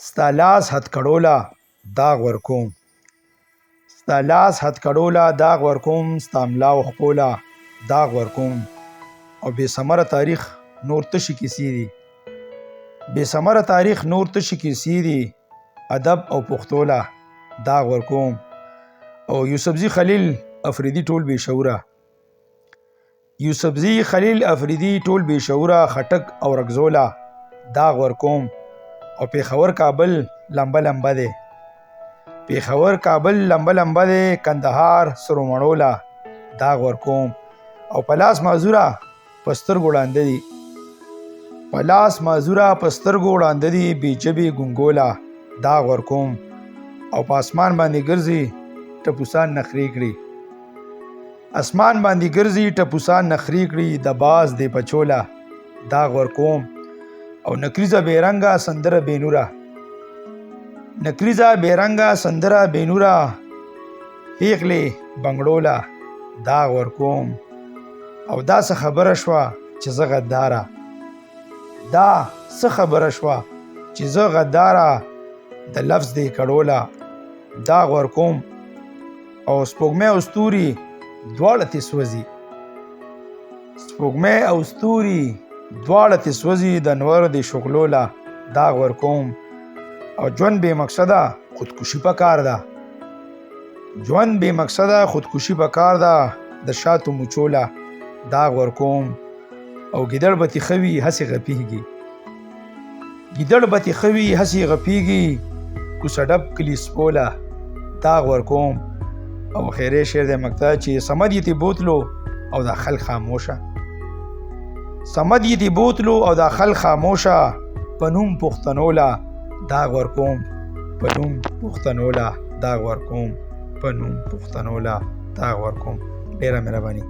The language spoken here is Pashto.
ستا لاس هت کړوله داغ ورکوم ستا لاس هت کړوله داغ ورکوم ستا ملا او خپوله داغ ورکوم او بې ثمره تاریخ نور تشي کیسې دي بې ثمره تاریخ نور تشي کیسې دي ادب او پښتو له داغ ورکوم او یوسفزي خلیل افریدي ټول بې شعوره یوسفزي خلیل افریدي ټول بې شعوره خټک او رګزوله داغ ورکوم او پیښور کابل لمبه لمبه دی پیښور کابل لمبه لمبه دی کندهار سرو مڼو له داغ ورکوم او په لاس معذوره په سترګو ړانده دي په لاس معذوره په سترګو ړانده دي بې ژبې ګونګوله داغ ورکوم او په اسمان باندې ګرځي ټپوسان نخرې کړي اسمان باندې ګرځي ټپوسان نخرې کړي د باز د پچوله داغ ورکوم او نکریزه بیرنګه سندره بینوره نکریزه بیرنګه سندره بینوره پیغلې بنګړوله داغ ورکوم او دا څه خبره شوه چې زه غداره دا څه خبره شوه چې زه غداره د لفظ دې کړوله داغ ورکوم او سپوږمۍ او ستوري دواړه تې سوځي سپوږمۍ او ستوري دواړه تې سوځي د انور د شغلو له داغ ورکوم او ژوند بې مقصده خودکشي پکار ده ژوند بې مقصده خودکشي پکار ده د شاتو مچو له داغ ورکوم او ګیدړ به تیښه وي هسې غپېږي ګیدړ به تیښه وي هسې غپېږي کوڅه ډب کلي سپو له داغ ورکوم او خیری شعر د مقطع چې صمد یې تې بوتلو او دا خلق خاموشه صمد یې تې بوتلو او دا خلق خاموشه په نوم پښتنو له داغ ورکوم په نوم پښتنو له داغ ورکوم په نوم پښتنو له داغ ورکوم ډېره مهرباني